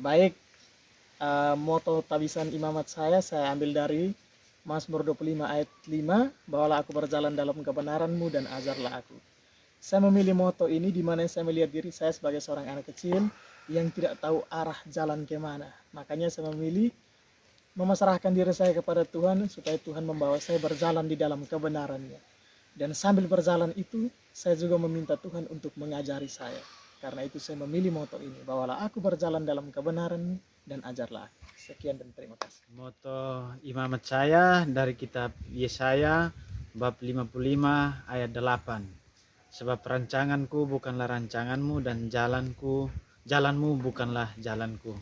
Baik, moto tabisan imamat saya ambil dari Mazmur 25 ayat 5, bawalah aku berjalan dalam kebenaran-Mu dan ajarlah aku. Saya memilih moto ini di mana saya melihat diri saya sebagai seorang anak kecil yang tidak tahu arah jalan kemana. Makanya saya memilih memasrahkan diri saya kepada Tuhan supaya Tuhan membawa saya berjalan di dalam kebenarannya. Dan sambil berjalan itu, saya juga meminta Tuhan untuk mengajari saya. Karena itu saya memilih moto ini, bawalah aku berjalan dalam kebenaran dan ajarlah aku. Sekian dan terima kasih. Moto imamat saya dari kitab Yesaya bab 55 ayat 8. Sebab rancanganku bukanlah rancanganmu dan jalanmu bukanlah jalanku.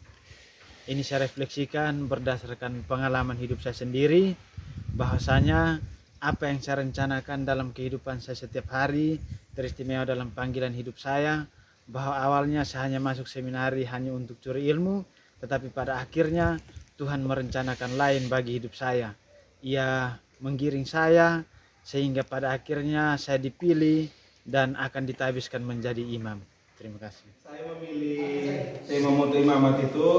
Ini saya refleksikan berdasarkan pengalaman hidup saya sendiri, bahwasanya apa yang saya rencanakan dalam kehidupan saya setiap hari, teristimewa dalam panggilan hidup saya, bahwa awalnya saya hanya masuk seminari hanya untuk curi ilmu, tetapi pada akhirnya Tuhan merencanakan lain bagi hidup saya. Ia menggiring saya sehingga pada akhirnya saya dipilih dan akan ditabiskan menjadi imam. Terima kasih. Saya memilih tema moto imamat itu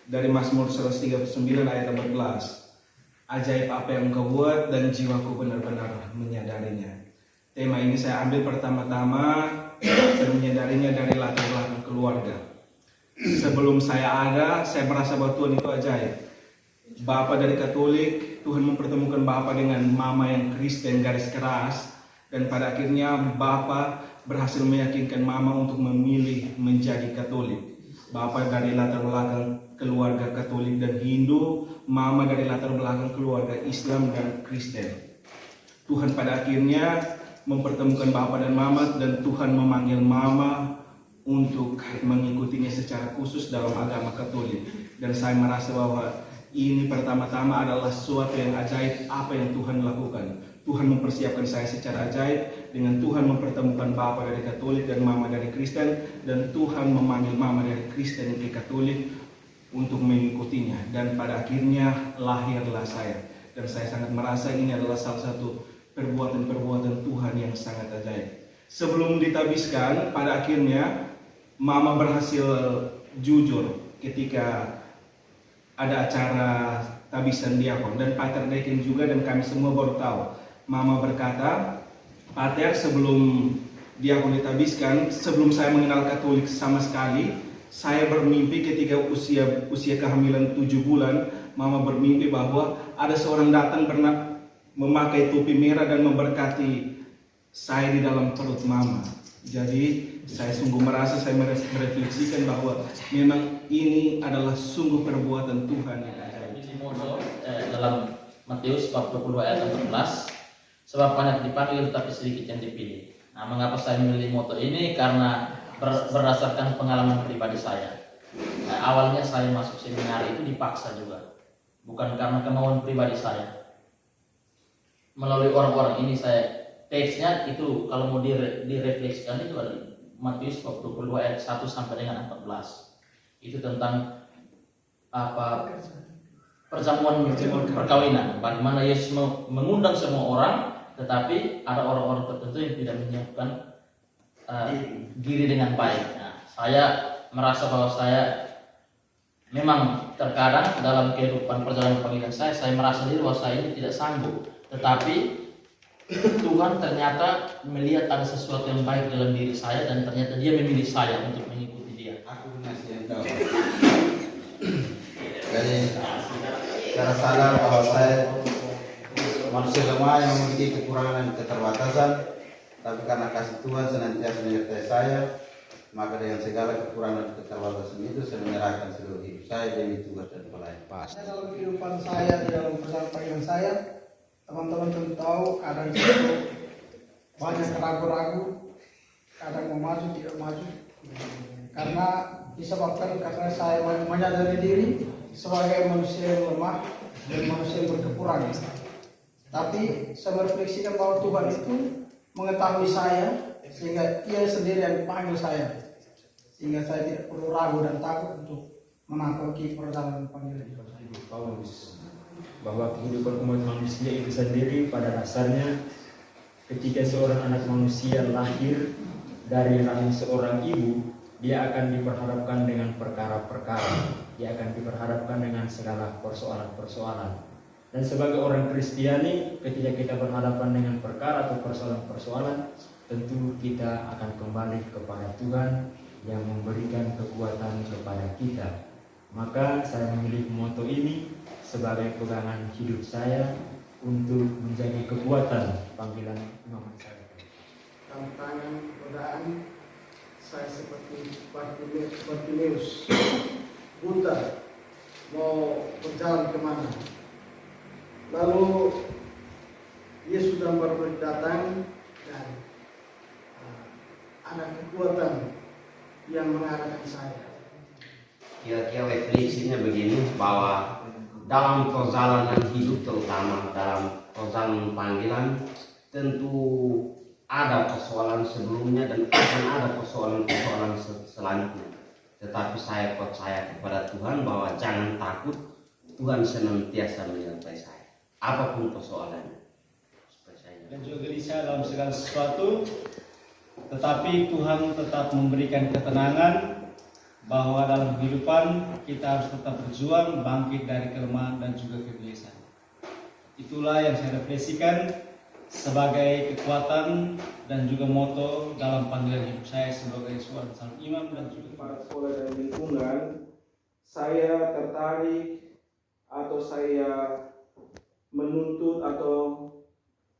dari Mazmur 139 ayat 14. Ajaib apa yang Engkau buat dan jiwaku benar-benar menyadarinya. Tema ini saya ambil pertama-tama, saya menyadarinya dari latar belakang keluarga. Sebelum saya ada, saya merasa bahwa Tuhan itu ajaib. Bapak dari Katolik, Tuhan mempertemukan Bapak dengan mama yang Kristen garis keras, dan pada akhirnya Bapak berhasil meyakinkan mama untuk memilih menjadi Katolik. Bapak dari latar belakang keluarga Katolik dan Hindu, mama dari latar belakang keluarga Islam dan Kristen. Tuhan pada akhirnya mempertemukan Bapak dan Mama, dan Tuhan memanggil Mama untuk mengikutinya secara khusus dalam agama Katolik. Dan saya merasa bahwa ini pertama-tama adalah sesuatu yang ajaib apa yang Tuhan lakukan. Tuhan mempersiapkan saya secara ajaib dengan Tuhan mempertemukan Bapak dari Katolik dan Mama dari Kristen, dan Tuhan memanggil Mama dari Kristen ke Katolik untuk mengikutinya, dan pada akhirnya lahirlah saya. Dan saya sangat merasa ini adalah salah satu perbuatan-perbuatan Tuhan yang sangat ajaib. Sebelum ditabiskan, pada akhirnya Mama berhasil jujur ketika ada acara tabisan diakon, dan Pater Deken juga, dan kami semua baru tahu. Mama berkata, Pater, sebelum diakon ditabiskan, sebelum saya mengenal Katolik sama sekali, saya bermimpi ketika usia kehamilan 7 bulan, Mama bermimpi bahwa ada seorang datang pernah memakai topi merah dan memberkati saya di dalam perut Mama. Jadi saya sungguh merasa, saya merefleksikan bahwa memang ini adalah sungguh perbuatan Tuhan yang ajaib. Dalam Matius bab 22 ayat 14, sebab banyak dipanggil tetapi sedikit yang dipilih. Nah, mengapa saya memilih moto ini? Karena berdasarkan pengalaman pribadi saya. Nah, awalnya saya masuk seminari itu dipaksa juga, bukan karena kemauan pribadi saya. Melalui orang-orang ini saya, teksnya itu kalau mau direfleksikan itu ada Matius 22 ayat 1 sampai dengan 14. Itu tentang apa, perjamuan perkawinan, bagaimana Yesus mengundang semua orang, tetapi ada orang-orang tertentu yang tidak menyiapkan diri dengan baik. Nah, saya merasa bahwa saya memang terkadang dalam kehidupan perjalanan panggilan saya merasa diri bahwa saya ini tidak sanggup. Tetapi Tuhan ternyata melihat ada sesuatu yang baik dalam diri saya, dan ternyata Dia memilih saya untuk mengikuti Dia. Aku ngasih yang tahu. Jadi cara sadar bahwa saya manusia lemah yang memiliki kekurangan dan keterbatasan, tapi karena kasih Tuhan senantiasa menyertai saya, maka dengan segala kekurangan dan keterbatasan itu saya menyerahkan seluruh hidup saya demi tugas dan pelayanan. Pasti. Dalam kehidupan saya, di dalam perjalanan panggilan saya, teman-teman tentu tahu kadang itu banyak ragu-ragu, kadang mau maju tidak maju, karena disebabkan karena saya menyadari diri sebagai manusia yang lemah dan manusia yang berkekurangan. Tapi saya merefleksikan bahwa Tuhan itu mengetahui saya, sehingga Ia sendiri yang panggil saya, sehingga saya tidak perlu ragu dan takut untuk menapaki perjalanan panggilan. Paulus bahwa kehidupan umat manusia itu sendiri pada dasarnya ketika seorang anak manusia lahir dari rahim seorang ibu, dia akan diperhadapkan dengan perkara-perkara. dia akan diperhadapkan dengan segala persoalan-persoalan. Dan sebagai orang Kristiani, ketika kita berhadapan dengan perkara atau persoalan-persoalan, tentu kita akan kembali kepada Tuhan yang memberikan kekuatan kepada kita. Maka saya memilih moto ini sebagai pegangan hidup saya untuk menjadi kekuatan panggilan imamat saya. Tantangan, godaan, saya seperti Bartimeus, buta, mau berjalan kemana. Lalu Yesus sudah baru datang dan ada kekuatan yang mengarahkan saya. Kira-kira refleksinya begini, bahwa dalam perjalanan hidup, terutama dalam perjalanan panggilan, tentu ada persoalan sebelumnya dan akan ada persoalan-persoalan selanjutnya. Tetapi saya percaya kepada Tuhan bahwa jangan takut, Tuhan senantiasa menyertai saya apapun persoalannya. Dan juga gelisah dalam segala sesuatu, tetapi Tuhan tetap memberikan ketenangan bahwa dalam kehidupan kita harus tetap berjuang, bangkit dari kelemahan dan juga kegelisahan. Itulah yang saya refleksikan sebagai kekuatan dan juga moto dalam panggilan hidup saya sebagai seorang calon imam dan juga Para sekolah dan lingkungan, saya tertarik atau saya menuntut atau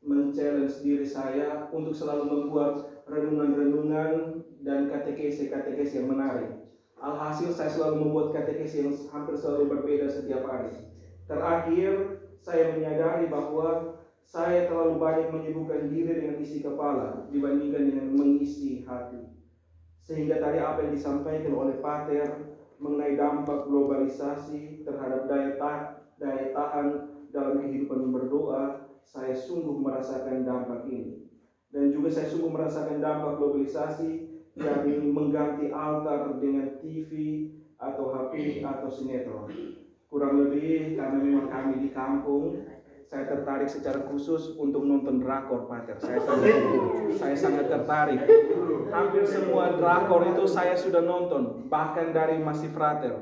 men-challenge diri saya untuk selalu membuat renungan-renungan dan katekesi yang menarik. Alhasil saya selalu membuat katekesi yang hampir selalu berbeda setiap hari. Terakhir, saya menyadari bahwa saya terlalu banyak menyibukkan diri dengan isi kepala dibandingkan dengan mengisi hati. Sehingga tadi apa yang disampaikan oleh Pater mengenai dampak globalisasi terhadap daya tahan dalam kehidupan berdoa, saya sungguh merasakan dampak ini. Dan juga saya sungguh merasakan dampak globalisasi yang mengganti altar dengan TV atau HP atau sinetron. Kurang lebih karena memang kami di kampung, saya tertarik secara khusus untuk nonton drakor, Pater. Saya sangat tertarik. Hampir semua drakor itu saya sudah nonton, bahkan dari Masih Frater.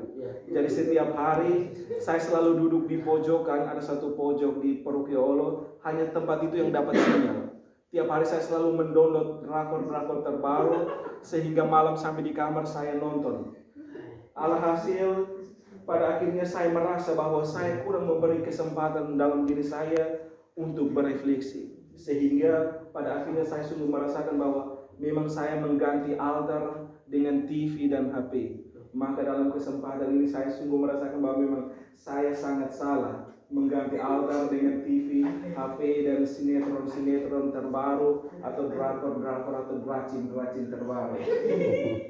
Jadi setiap hari saya selalu duduk di pojokan, ada satu pojok di Parokia Olo, hanya tempat itu yang dapat sinyal. Tiap hari saya selalu mendownload drakor-drakor terbaru, sehingga malam sampai di kamar saya nonton. Alhasil, pada akhirnya saya merasa bahwa saya kurang memberi kesempatan dalam diri saya untuk berefleksi. Sehingga pada akhirnya saya sungguh merasakan bahwa memang saya mengganti altar dengan TV dan HP. Maka dalam kesempatan ini saya sungguh merasakan bahwa memang saya sangat salah mengganti altar dengan TV, HP dan sinetron terbaru atau drakor atau gracin terbaru.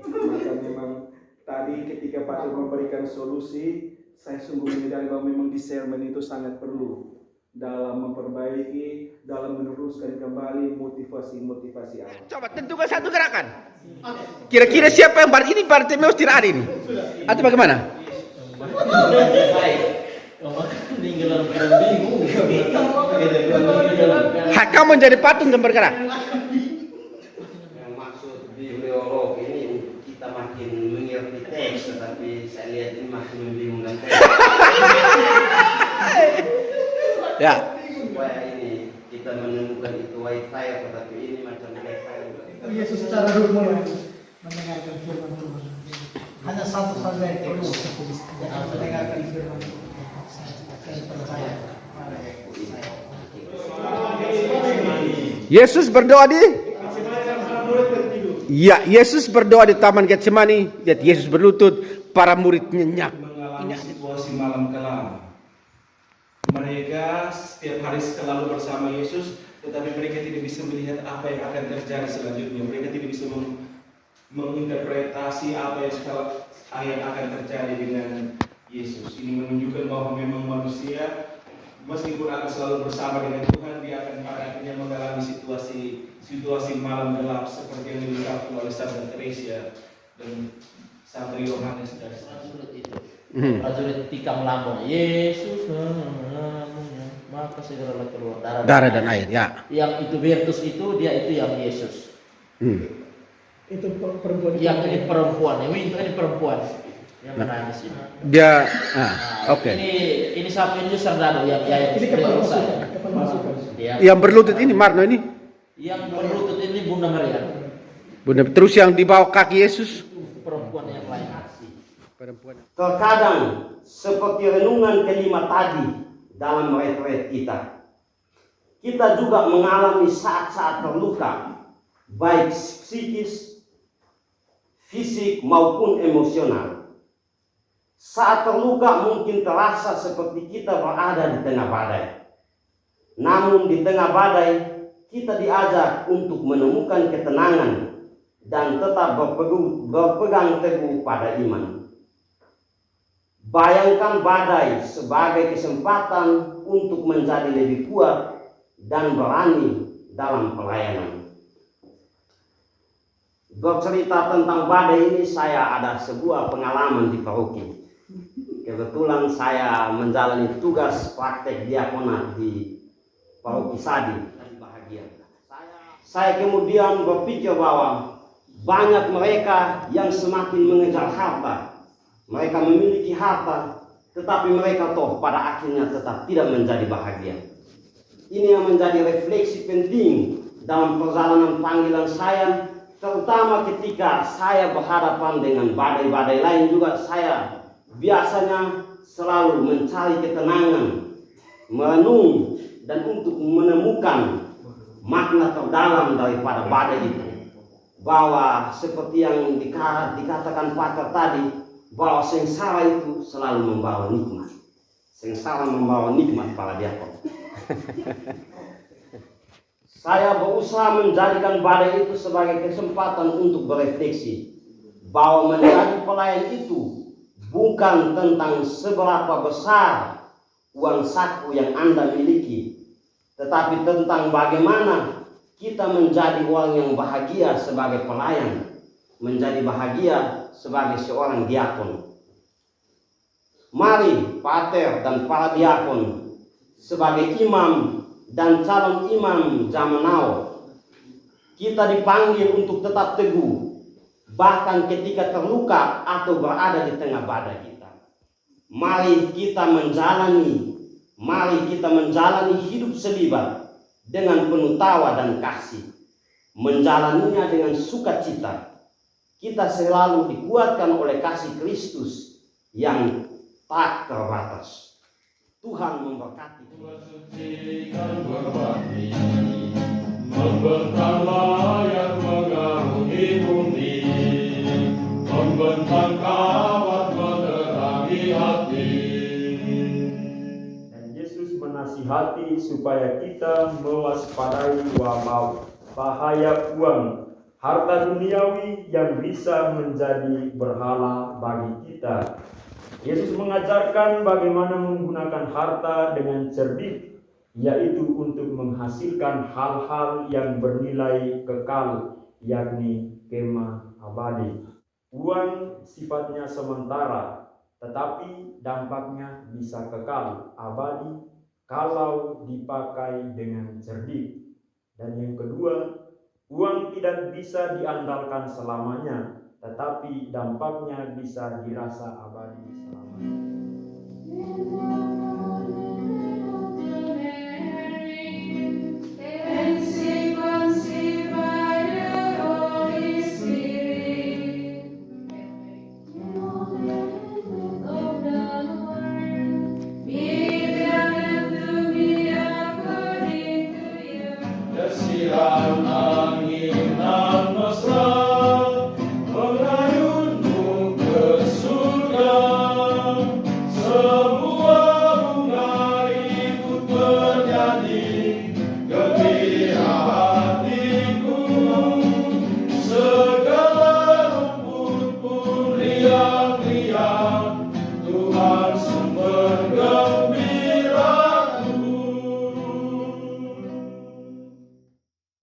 Maka memang tadi ketika Pater memberikan solusi, saya sungguh menyadari bahwa memang discernment itu sangat perlu dalam memperbaiki, dalam meneruskan kembali motivasi awal. Coba tentukan satu gerakan. Kira-kira siapa yang ini Bartimeus tidak ada ini? Atau bagaimana? Hak kamu menjadi patung dan bergerak. Yang maksud bibliolog ini kita makin mengerti teks, tetapi saya lihat ini makin membingungkan teks. Ya. Supaya ini kita menemukan itu white fire, tetapi ini macam black fire. Yesus secara rumah mendengarkan firman Tuhan. Hanya satu saja yang perlu mendengarkan firman Tuhan. Saya percaya pada Yesus berdoa di Ya, Yesus berdoa di Taman Getsemani. Yesus berlutut, para murid nyenyak. Mengalami situasi malam kelam. Mereka setiap hari selalu bersama Yesus, tetapi mereka tidak bisa melihat apa yang akan terjadi selanjutnya. Mereka tidak bisa menginterpretasi apa yang akan terjadi dengan Yesus. Ini menunjukkan bahwa memang manusia meskipun akan selalu bersama dengan Tuhan, dia akan pada akhirnya mengalami situasi malam gelap seperti yang diungkapkan oleh Saudara Teresia dan Saudara Yohanes dari Prajurit tikam lambung Yesus, maka segeralah keluar Darah dan air, ya. Yang itu Bertus itu dia itu yang Yesus. itu perempuan. Yang ini perempuan, ini perempuan. yang mana di sini. Dia oke. Ini sapi ini serdadu yang Ini kepala masuk, saya. kepala masuk. Yang berlutut ini Marno ini. Yang berlutut ini Bunda Maria. Bunda, terus yang di bawah kaki Yesus Perempuan yang lain. perempuan. Terkadang seperti renungan kelima tadi dalam retret kita, kita juga mengalami saat-saat terluka, baik psikis, fisik maupun emosional. Saat terluka mungkin terasa seperti kita berada di tengah badai. Namun di tengah badai kita diajak untuk menemukan ketenangan dan tetap berpegang teguh pada iman. Bayangkan badai sebagai kesempatan untuk menjadi lebih kuat dan berani dalam pelayanan. Bercerita tentang badai ini, saya ada sebuah pengalaman di paroki. Kebetulan saya menjalani tugas praktek diakonat di paroki Sadi. Bahagia. Saya kemudian berpikir bahwa banyak mereka yang semakin mengejar harta. Mereka memiliki harta, tetapi mereka toh pada akhirnya tetap tidak menjadi bahagia. Ini yang menjadi refleksi penting dalam perjalanan panggilan saya, terutama ketika saya berhadapan dengan badai-badai lain juga. Saya biasanya selalu mencari ketenangan, merenung, dan untuk menemukan makna terdalam daripada badai itu. Bahwa seperti yang dikatakan pakar tadi, bahwa sengsara itu selalu membawa nikmat. Sengsara membawa nikmat para diakon. Saya berusaha menjadikan badai itu sebagai kesempatan untuk berefleksi bahwa menjadi pelayan itu bukan tentang seberapa besar uang saku yang Anda miliki, tetapi tentang bagaimana kita menjadi orang yang bahagia sebagai pelayan, menjadi bahagia sebagai seorang diakon. Mari pater dan para diakon sebagai imam dan calon imam zaman now, kita dipanggil untuk tetap teguh bahkan ketika terluka atau berada di tengah badai kita. Mari kita menjalani hidup selibat dengan penuh tawa dan kasih, menjalaninya dengan sukacita. Kita selalu dikuatkan oleh kasih Kristus yang tak terbatas. Tuhan memberkati. Membentang layar mengarungi bumi, membentang kawat menerangi hati. Dan Yesus menasihati supaya kita mewaspadai wabah bahaya uang, harta duniawi yang bisa menjadi berhala bagi kita. Yesus mengajarkan bagaimana menggunakan harta dengan cerdik, yaitu untuk menghasilkan hal-hal yang bernilai kekal, yakni kemah abadi. Uang sifatnya sementara, tetapi dampaknya bisa kekal, abadi, kalau dipakai dengan cerdik. Dan yang kedua, uang tidak bisa diandalkan selamanya, tetapi dampaknya bisa dirasa abadi.